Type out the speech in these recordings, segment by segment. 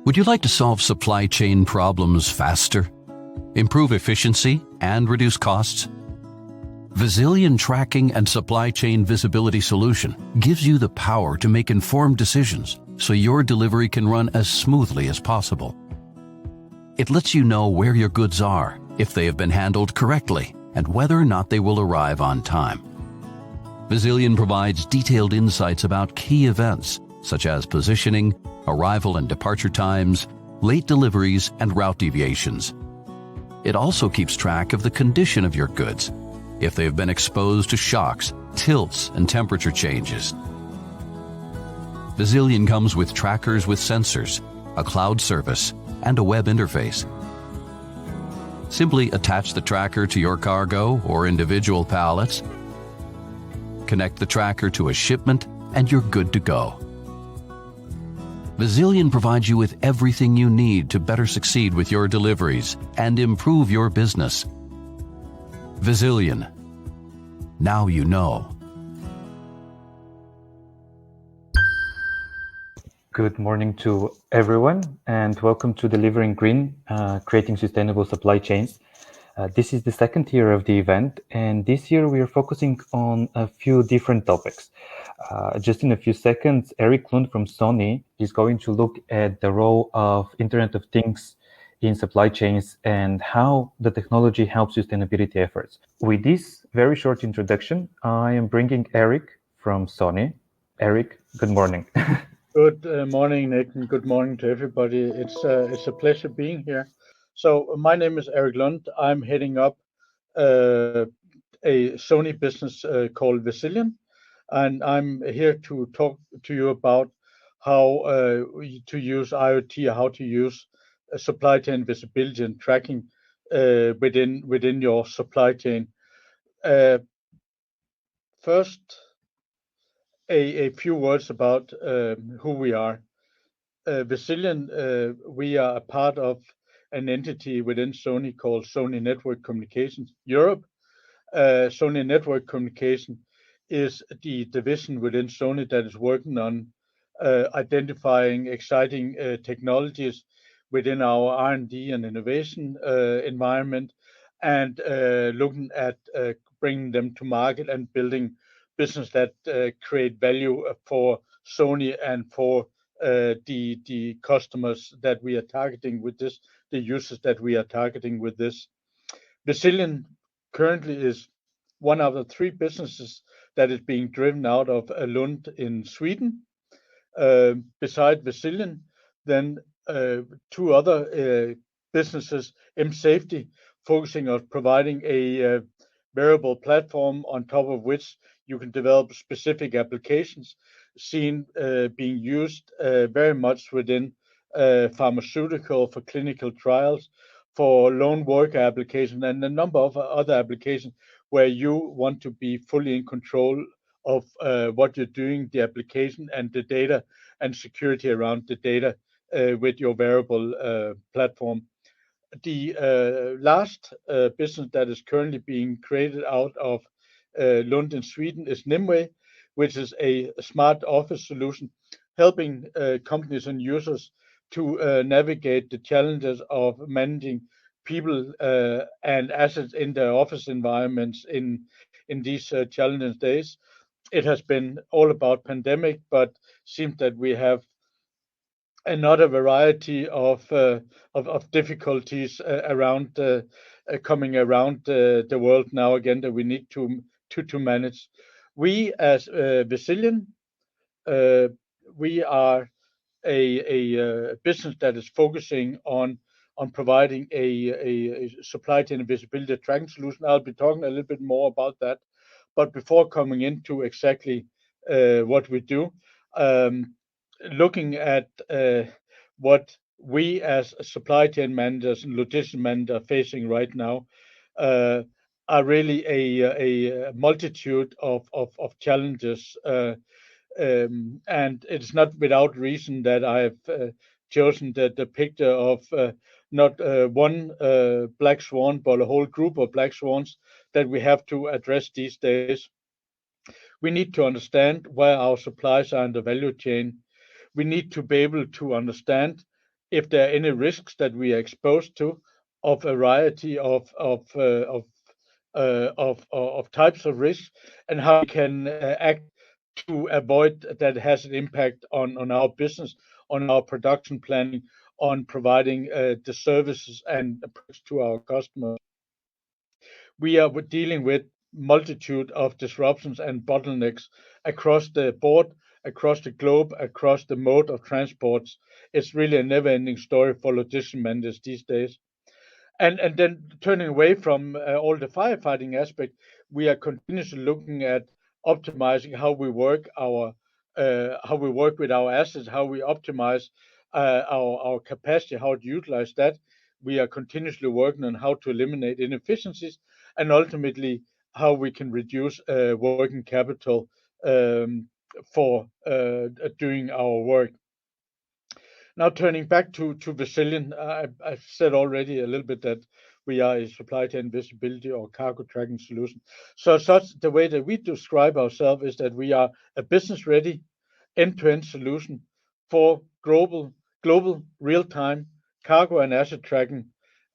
Would you like to solve supply chain problems faster, improve efficiency, and reduce costs? Visilion Tracking and Supply Chain Visibility Solution gives you the power to make informed decisions so your delivery can run as smoothly as possible. It lets you know where your goods are, if they have been handled correctly, and whether or not they will arrive on time. Visilion provides detailed insights about key events such as positioning, arrival and departure times, late deliveries, and route deviations. It also keeps track of the condition of your goods, if they have been exposed to shocks, tilts, and temperature changes. Visilion comes with trackers with sensors, a cloud service, and a web interface. Simply attach the tracker to your cargo or individual pallets, connect the tracker to a shipment, and you're good to go. Visilion provides you with everything you need to better succeed with your deliveries and improve your business. Visilion. Now you know. Good morning to everyone, and welcome to Delivering Green, Creating Sustainable Supply Chains. This is the second year of the event, and this year we are focusing on a few different topics. Just in a few seconds, Erik Lund from Sony is going to look at the role of Internet of Things in supply chains and how the technology helps sustainability efforts. With this very short introduction, I am bringing Erik from Sony. Erik, good morning. Good morning, Nathan. Good morning to everybody. It's a pleasure being here. So my name is Erik Lund. I'm heading up a Sony business called Visilion, and I'm here to talk to you about how to use IoT, how to use supply chain visibility and tracking within your supply chain. First, a few words about who we are. Visilion, we are a part of an entity within Sony called Sony Network Communications Europe. Sony Network Communication is the division within Sony that is working on identifying exciting technologies within our R&D and innovation environment, and looking at bringing them to market and building business that create value for Sony and for the customers that we are targeting with this, the users that we are targeting with this. Visilion currently is one of the three businesses that is being driven out of Lund in Sweden. Beside Visilion, then two other businesses, M Safety, focusing on providing a wearable platform on top of which you can develop specific applications being used very much within pharmaceutical, for clinical trials, for lone worker application, and a number of other applications where you want to be fully in control of what you're doing, the application and the data and security around the data with your wearable platform. The last business that is currently being created out of Lund in Sweden is Nimway, which is a smart office solution helping companies and users to navigate the challenges of managing people and assets in their office environments in these challenging days. It has been all about pandemic, but seems that we have another variety of difficulties around coming around the world now again that we need to manage. We as Visilion, we are a business that is focusing on providing a supply chain visibility tracking solution. I'll be talking a little bit more about that, but before coming into exactly what we do, looking at what we as supply chain managers and logistics managers are facing right now, are really a multitude of challenges. And it's not without reason that I have chosen the picture of not one black swan, but a whole group of black swans that we have to address these days. We need to understand where our supplies are in the value chain. We need to be able to understand if there are any risks that we are exposed to of a variety of types of risks, and how we can act to avoid that has an impact on our business, on our production planning, on providing the services and approach to our customers. We are dealing with multitude of disruptions and bottlenecks across the board, across the globe, across the mode of transports. It's really a never-ending story for logistics managers these days. And then turning away from all the firefighting aspect, we are continuously looking at optimizing how we work with our assets, how we optimize our capacity, how to utilize that. We are continuously working on how to eliminate inefficiencies, and ultimately how we can reduce working capital for doing our work. Now, turning back to Visilion, I've said already a little bit that we are a supply chain visibility or cargo tracking solution. So such the way that we describe ourselves is that we are a business-ready, end-to-end solution for global real-time cargo and asset tracking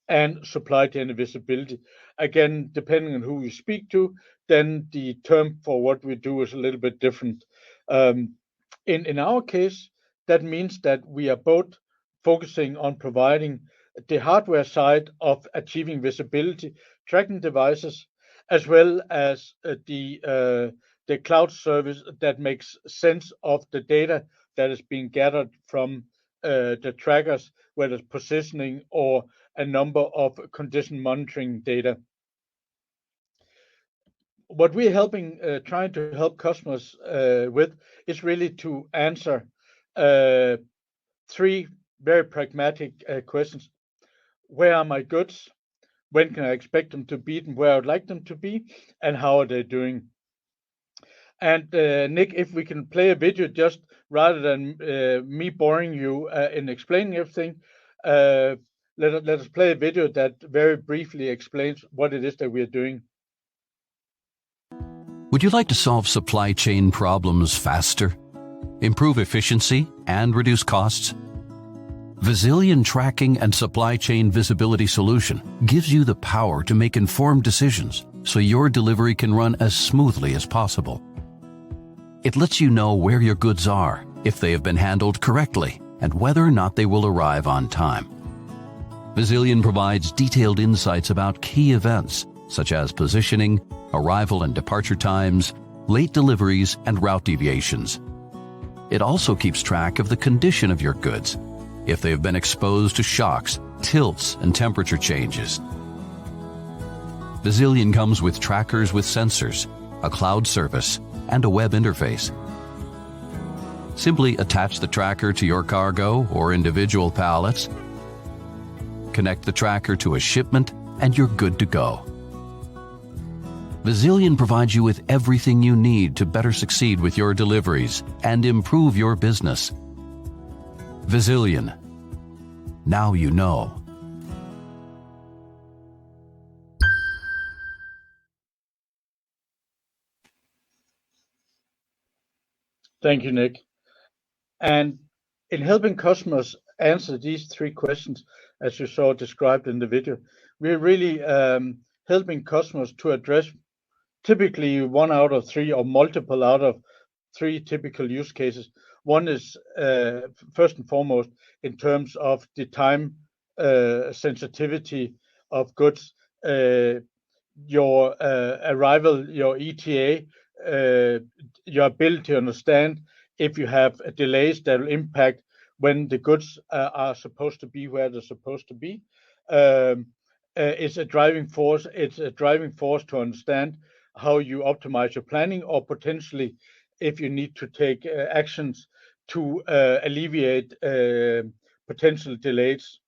and supply chain visibility. Again, depending on who you speak to, then the term for what we do is a little bit different. In our case, that means that we are both focusing on providing the hardware side of achieving visibility, tracking devices, as well as the cloud service that makes sense of the data that is being gathered from the trackers, whether it's positioning or a number of condition monitoring data. What we're trying to help customers with is really to answer three very pragmatic questions. Where are my goods? When can I expect them to be and where I would like them to be? And how are they doing? And Nick, if we can play a video just rather than me boring you in explaining everything, let us play a video that very briefly explains what it is that we are doing. Would you like to solve supply chain problems faster, improve efficiency, and reduce costs? Visilion Tracking and Supply Chain Visibility Solution gives you the power to make informed decisions so your delivery can run as smoothly as possible. It lets you know where your goods are, if they have been handled correctly, and whether or not they will arrive on time. Visilion provides detailed insights about key events such as positioning, arrival and departure times, late deliveries, and route deviations. It also keeps track of the condition of your goods, if they have been exposed to shocks, tilts, and temperature changes. Visilion comes with trackers with sensors, a cloud service, and a web interface. Simply attach the tracker to your cargo or individual pallets, connect the tracker to a shipment, and you're good to go. Visilion provides you with everything you need to better succeed with your deliveries and improve your business. Visilion. Now you know. Thank you, Nick. And in helping customers answer these three questions, as you saw described in the video, we're really helping customers to address typically one out of three or multiple out of three typical use cases. One is first and foremost in terms of the time sensitivity of goods, your arrival, your ETA, your ability to understand if you have delays that will impact when the goods are supposed to be where they're supposed to be. It's a driving force. It's a driving force to understand how you optimize your planning, or potentially if you need to take actions to alleviate potential delays.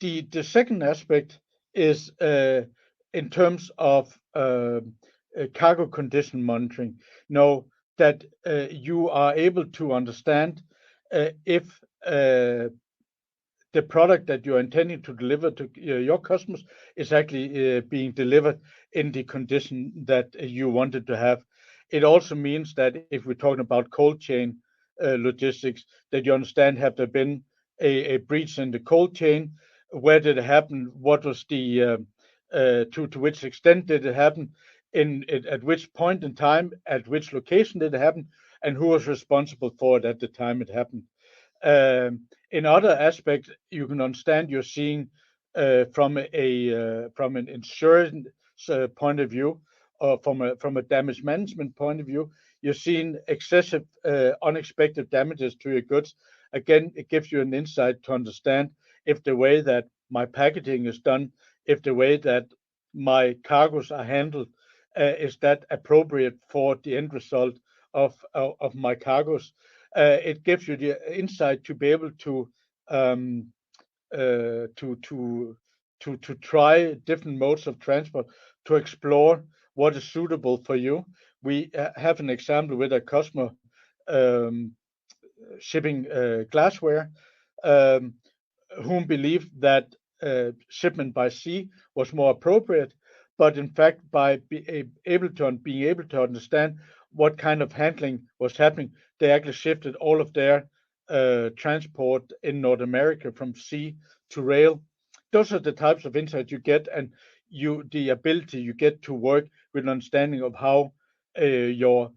The second aspect is in terms of cargo condition monitoring. Know that you are able to understand if the product that you're intending to deliver to your customers is actually being delivered in the condition that you wanted to have. It also means that if we're talking about cold chain logistics, that you understand, have there been a breach in the cold chain. Where did it happen? What was the to which extent did it happen? At which point in time, at which location did it happen, and who was responsible for it at the time it happened? In other aspects, you can understand you're seeing from an insurance point of view, or from a damage management point of view, you're seeing excessive, unexpected damages to your goods. Again, it gives you an insight to understand if the way that my packaging is done, if the way that my cargoes are handled, is that appropriate for the end result of my cargoes. It gives you the insight to be able to try different modes of transport, to explore what is suitable for you. We have an example with a customer shipping glassware, whom believed that shipment by sea was more appropriate, but in fact, by being able to understand what kind of handling was happening, they actually shifted all of their transport in North America from sea to rail. Those are the types of insights you get, and the ability you get to work with an understanding of how your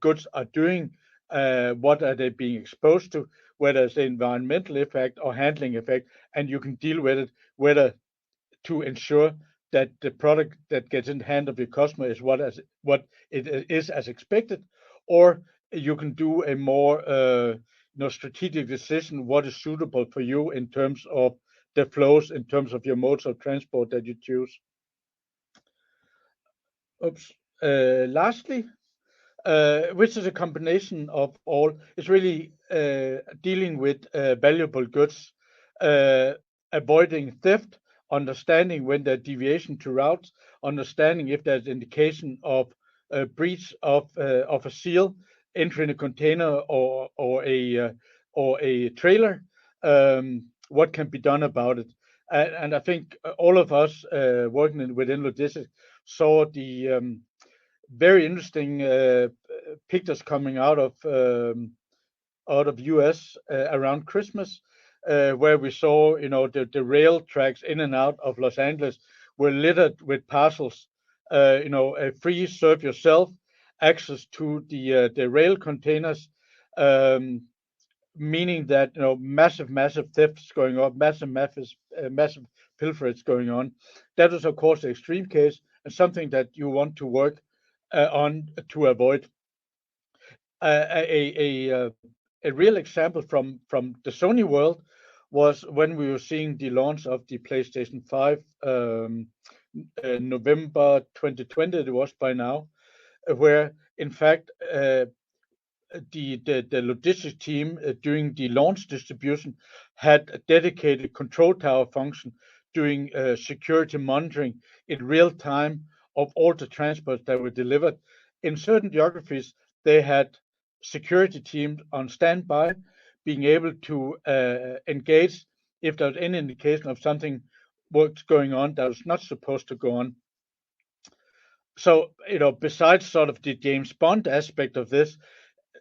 goods are doing, what are they being exposed to, whether it's the environmental effect or handling effect, and you can deal with it, whether to ensure that the product that gets in the hand of your customer is what it is as expected, or you can do a more strategic decision what is suitable for you in terms of the flows, in terms of your modes of transport that you choose. Lastly, which is a combination of all, is really dealing with valuable goods, avoiding theft, understanding when there's deviation to routes, understanding if there's indication of a breach of a seal entering a container or a trailer, what can be done about it. And I think all of us working within logistics saw the very interesting pictures coming out of US around Christmas, where we saw, the rail tracks in and out of Los Angeles were littered with parcels, a free serve yourself access to the rail containers, meaning that massive thefts going on, massive pilferage going on. That is of course the extreme case, and something that you want to work on to avoid. A real example from the Sony world was when we were seeing the launch of the PlayStation 5, November 2020 it was by now, where in fact the logistics team doing the launch distribution had a dedicated control tower function doing security monitoring in real time of all the transports that were delivered. In certain geographies, they had security teams on standby, being able to engage if there was any indication of something was going on that was not supposed to go on. So, besides sort of the James Bond aspect of this,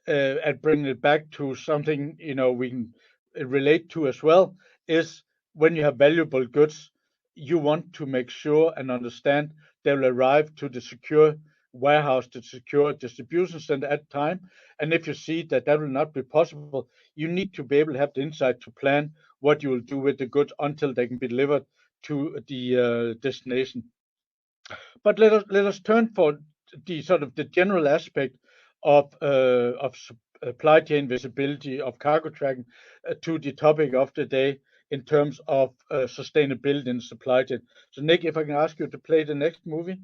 and bringing it back to something, we can relate to as well, is when you have valuable goods, you want to make sure and understand they will arrive to the secure warehouse, the secure distribution center at time. And if you see that will not be possible, you need to be able to have the insight to plan what you will do with the goods until they can be delivered to the destination. But let us turn for the sort of the general aspect of supply chain visibility, of cargo tracking, to the topic of the day in terms of sustainability in supply chain. So Nick, if I can ask you to play the next movie.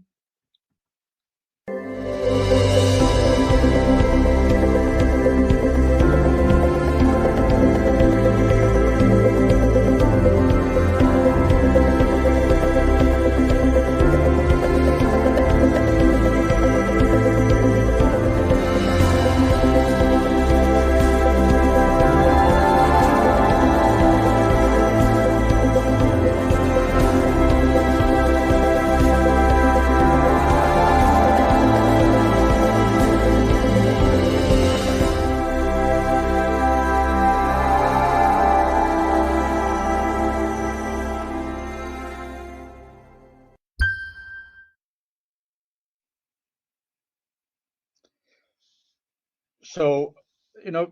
So,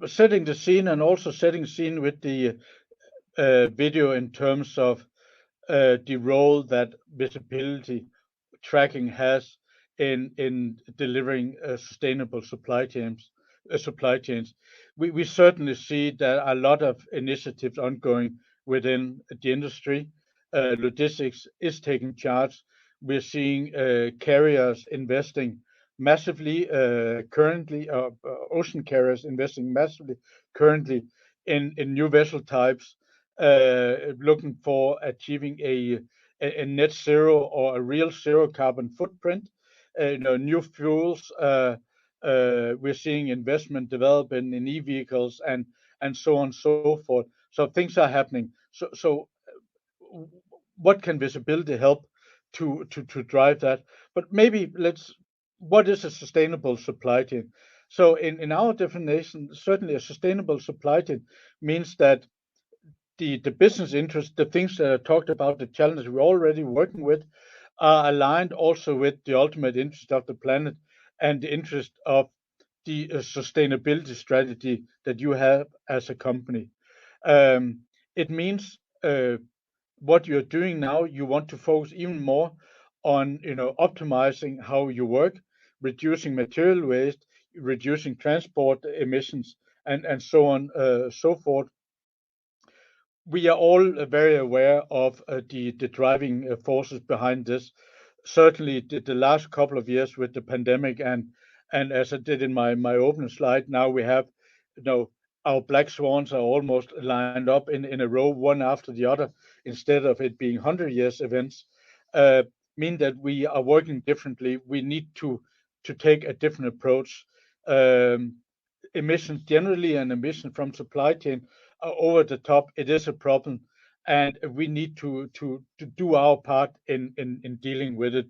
setting the scene and also setting scene with the video in terms of the role that visibility tracking has in delivering sustainable supply chains. We certainly see that a lot of initiatives ongoing within the industry. Logistics is taking charge. We're seeing carriers investing massively currently, ocean carriers investing massively currently in new vessel types, looking for achieving a net zero or a real zero carbon footprint. New fuels. We're seeing investment development in e-vehicles and so on and so forth. So things are happening. So what can visibility help to drive that? But maybe what is a sustainable supply chain? So in our definition, certainly a sustainable supply chain means that the business interests, the things that I talked about, the challenges we're already working with, are aligned also with the ultimate interest of the planet and the interest of the sustainability strategy that you have as a company. It means what you're doing now, you want to focus even more on optimizing how you work, reducing material waste, reducing transport emissions, and so on, so forth. We are all very aware of the driving forces behind this. Certainly, the last couple of years with the pandemic, and as I did in my opening slide, now we have, our black swans are almost lined up in a row, one after the other, instead of it being 100 years events, uh, mean that we are working differently. We need to take a different approach. Um, Emissions generally and emissions from supply chain are over the top. It is a problem, and we need to do our part in dealing with it.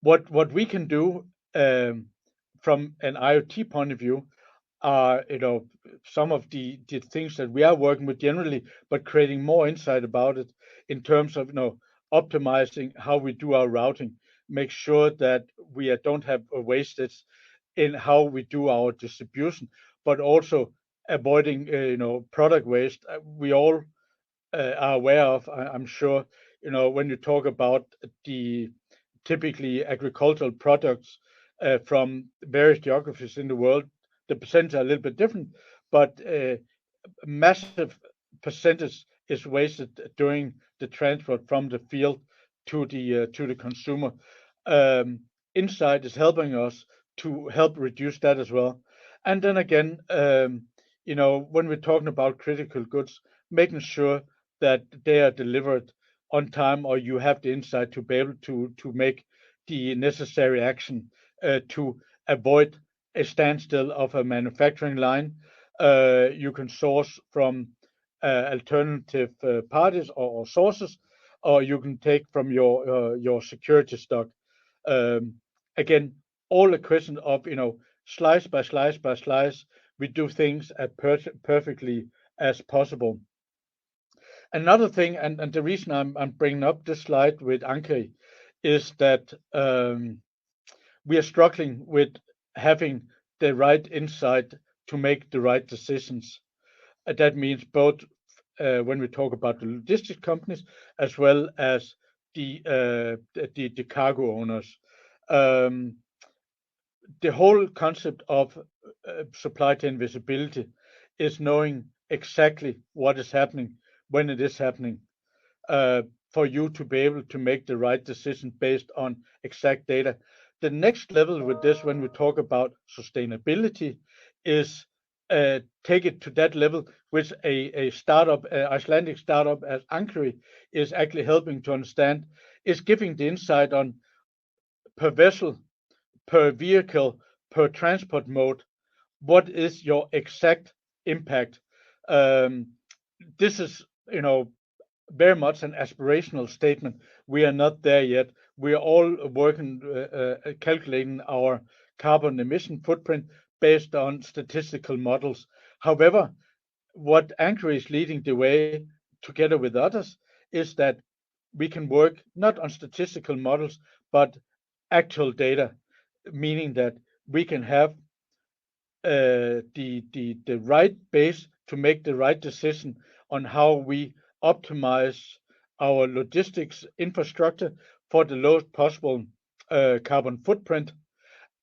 What we can do from an IoT point of view are some of the things that we are working with generally, but creating more insight about it in terms of optimizing how we do our routing, make sure that we don't have a wastage in how we do our distribution, but also avoiding product waste. We all are aware of, I'm sure, when you talk about the typically agricultural products from various geographies in the world, the percentages are a little bit different, but massive percentage is wasted during the transport from the field to the consumer. Um, Insight is helping us to help reduce that as well. And then again, when we're talking about critical goods, making sure that they are delivered on time, or you have the insight to be able to make the necessary action to avoid a standstill of a manufacturing line. You can source from alternative parties or sources, or you can take from your security stock. Um, Again, all a question of slice by slice by slice, we do things as perfectly as possible. Another thing, and the reason I'm bringing up this slide with Anke, is that we are struggling with having the right insight to make the right decisions. That means both when we talk about the logistics companies as well as the cargo owners. Um, the whole concept of supply chain visibility is knowing exactly what is happening when it is happening, uh, for you to be able to make the right decision based on exact data. The next level with this, when we talk about sustainability, is take it to that level, which a startup, Icelandic startup as Ankeri, is actually helping to understand, is giving the insight on per vessel, per vehicle, per transport mode, what is your exact impact. Um, this is, very much an aspirational statement. We are not there yet. We are all working, calculating our carbon emission footprint based on statistical models. However, what Anchor is leading the way together with others is that we can work not on statistical models, but actual data, meaning that we can have the right base to make the right decision on how we optimize our logistics infrastructure for the lowest possible carbon footprint.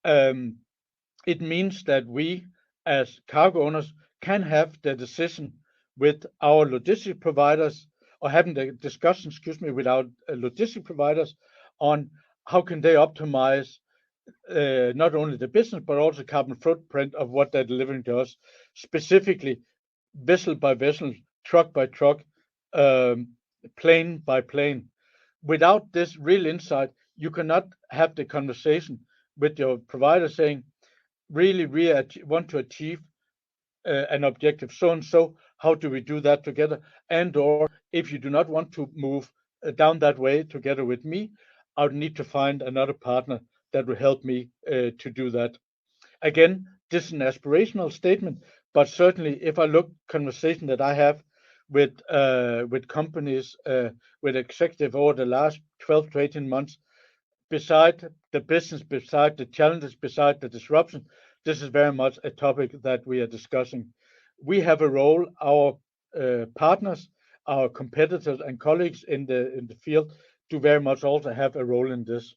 It means that we, as cargo owners, can have the decision with our logistic providers, or having the discussion, with our logistic providers on how can they optimize not only the business but also carbon footprint of what they're delivering to us, specifically vessel by vessel, truck by truck, plane by plane. Without this real insight, you cannot have the conversation with your provider saying, really, we want to achieve an objective so and so. How do we do that together? And or if you do not want to move down that way together with me, I would need to find another partner that will help me to do that. Again, this is an aspirational statement, but certainly if I look conversation that I have with companies, with executive over the last 12 to 18 months, beside the business, beside the challenges, beside the disruption, this is very much a topic that we are discussing. We have a role, our partners, our competitors and colleagues in the field do very much also have a role in this.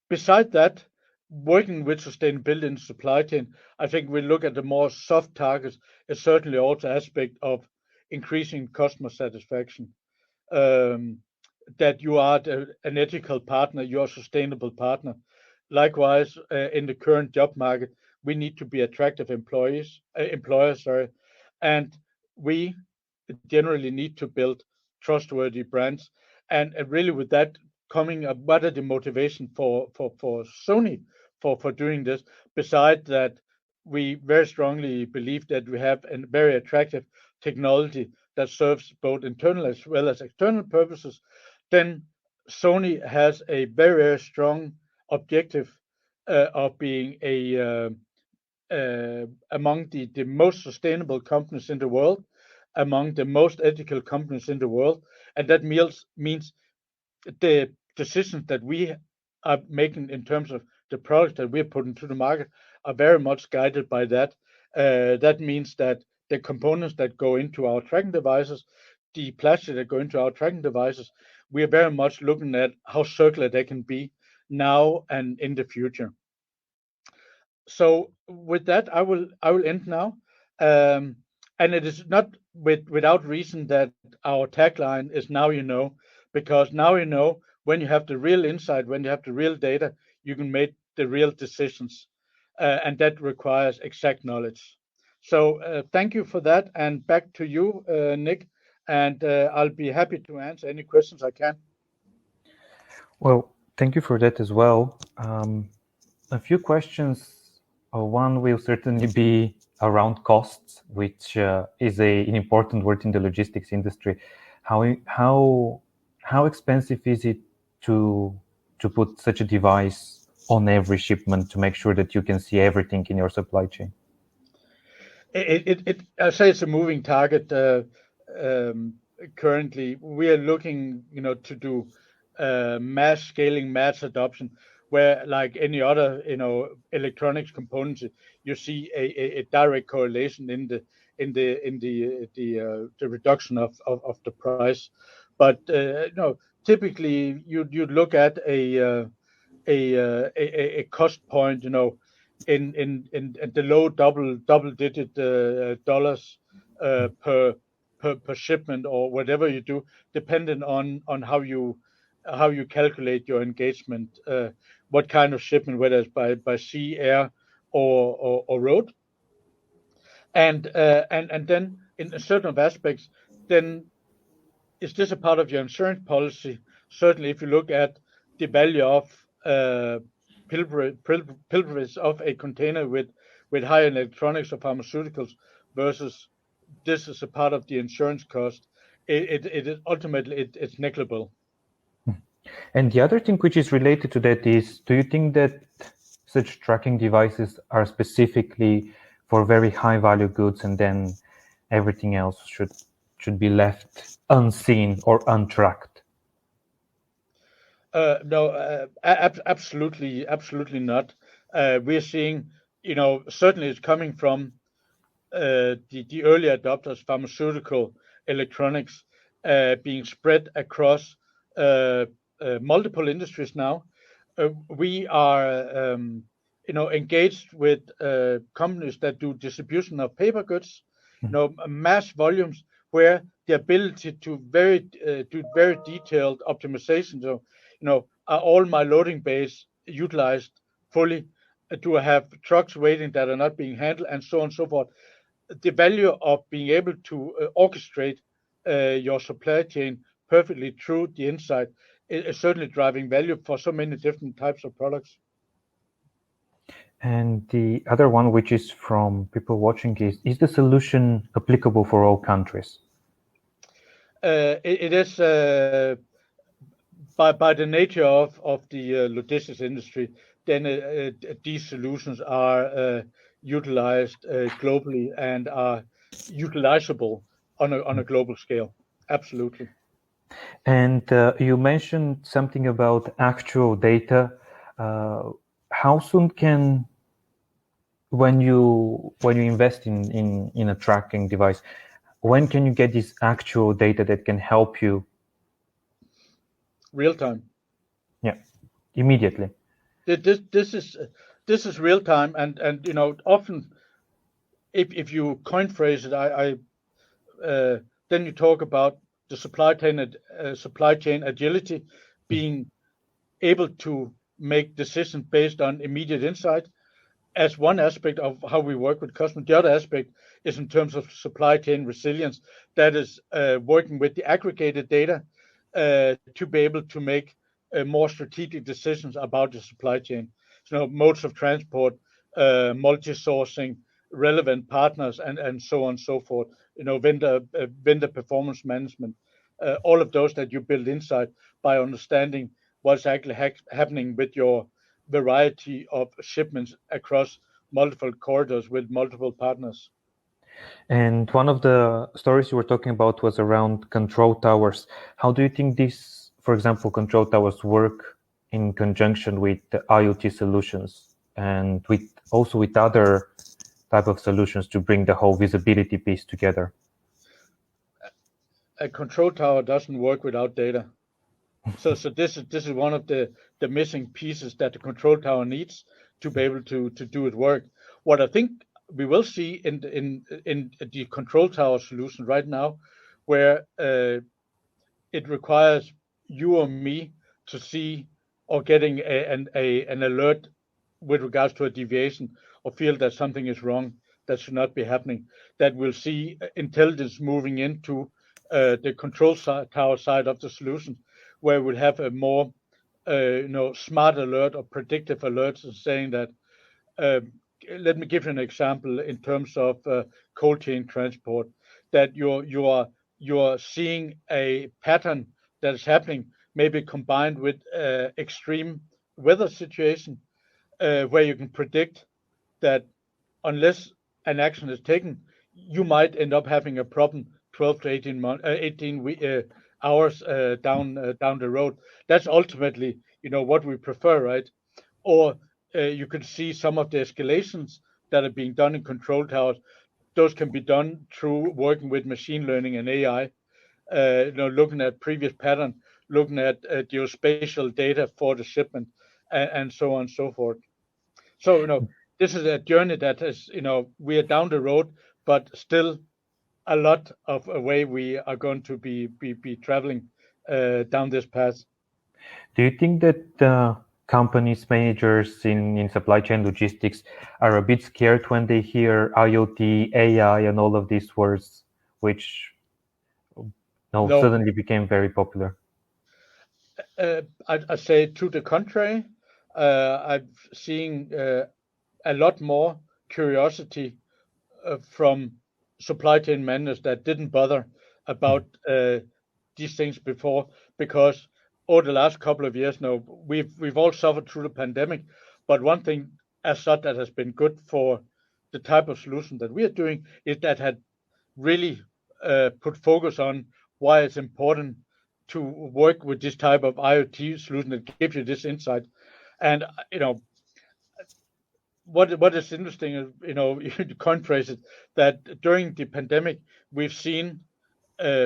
Beside that, working with sustainability in supply chain, I think we look at the more soft targets is certainly also aspect of increasing customer satisfaction. That you are an ethical partner, you're a sustainable partner. Likewise, in the current job market, we need to be attractive employers, and we generally need to build trustworthy brands. And really, with that coming, what are the motivation for Sony for doing this? Besides that, we very strongly believe that we have a very attractive technology that serves both internal as well as external purposes. Then Sony has a very, very strong objective of being among the most sustainable companies in the world, among the most ethical companies in the world, and that means the decisions that we are making in terms of the products that we're putting to the market are very much guided by that. That means that the components that go into our tracking devices, the plastic that go into our tracking devices, we are very much looking at how circular they can be now and in the future. So with that, I will end now. And it is not without reason that our tagline is "Now you know," because now you know, when you have the real insight, when you have the real data, you can make the real decisions, and that requires exact knowledge. So thank you for that, and back to you, Nick, and I'll be happy to answer any questions I can. Well, thank you for that as well. A few questions. One will certainly be around costs, which is an important word in the logistics industry. How expensive is it to put such a device on every shipment to make sure that you can see everything in your supply chain? I say it's a moving target. Currently, we are looking, to do mass scaling, mass adoption, where like any other, electronics components, you see a direct correlation in the reduction of the price. But typically you'd look at a cost point, in the low double digit dollars per shipment, or whatever you do, depending on how you calculate your engagement, what kind of shipment, whether it's by sea, air, or road. And then in certain aspects, then is this a part of your insurance policy? Certainly, if you look at the value of pilferage of a container with high electronics or pharmaceuticals versus this is a part of the insurance cost, it ultimately it's negligible. And the other thing which is related to that is, do you think that such tracking devices are specifically for very high value goods, and then everything else should be left unseen or untracked? No, absolutely not. We're seeing, certainly it's coming from the early adopters, pharmaceutical, electronics, being spread across multiple industries now. We are, engaged with companies that do distribution of paper goods, mass volumes, where the ability to do very detailed optimization. So, are all my loading bays utilized fully? Do I have trucks waiting that are not being handled, and so on and so forth? The value of being able to orchestrate your supply chain perfectly through the insight is certainly driving value for so many different types of products. And the other one, which is from people watching, is the solution applicable for all countries? It is by the nature of the logistics industry, then these solutions are utilized globally and are utilizable on a global scale. Absolutely. And you mentioned something about actual data. How soon can, when you invest in a tracking device, when can you get this actual data that can help you? Real time. Yeah, immediately. This is real time, and often if you coin phrase it, then you talk about the supply chain agility, being able to make decisions based on immediate insight as one aspect of how we work with customers. The other aspect is in terms of supply chain resilience, that is working with the aggregated data to be able to make more strategic decisions about the supply chain. So modes of transport, multi-sourcing, relevant partners, and so on and so forth. Vendor performance management, all of those that you build insight by understanding what's actually happening with your variety of shipments across multiple corridors with multiple partners. And one of the stories you were talking about was around control towers. How do you think these, for example, control towers work in conjunction with the IoT solutions and also with other type of solutions to bring the whole visibility piece together? A control tower doesn't work without data. So this is one of the missing pieces that the control tower needs to be able to do its work. What I think we will see in the control tower solution right now, where it requires you or me to see or getting an alert with regards to a deviation or feel that something is wrong that should not be happening, that we'll see intelligence moving into the control tower side of the solution, where we'll have a more smart alert or predictive alerts saying that, let me give you an example in terms of cold chain transport, that you're seeing a pattern that is happening, maybe combined with extreme weather situation, where you can predict that unless an action is taken, you might end up having a problem 12 to 18 hours down the road. That's ultimately, what we prefer, right? Or you could see some of the escalations that are being done in control towers. Those can be done through working with machine learning and AI, looking at previous pattern, looking at geospatial data for the shipment, and so on and so forth. So, this is a journey that is, we are down the road, but still a lot of a way we are going to be traveling down this path. Do you think that companies, managers in supply chain logistics are a bit scared when they hear IoT, AI, and all of these words, which No. suddenly became very popular? I say to the contrary. I'm seeing a lot more curiosity from supply chain managers that didn't bother about these things before, because over the last couple of years now, we've all suffered through the pandemic. But one thing as such that has been good for the type of solution that we are doing is that had really put focus on why it's important to work with this type of IoT solution that gives you this insight. And what is interesting is, you contrast it, that during the pandemic, we've seen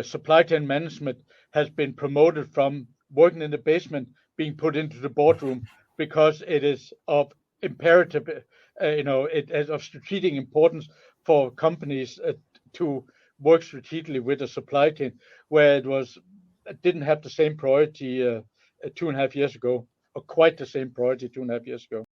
supply chain management has been promoted from working in the basement, being put into the boardroom, because it is of imperative, it is of strategic importance for companies to work strategically with the supply chain, where it didn't have the same priority 2.5 years ago, or quite the same priority 2.5 years ago.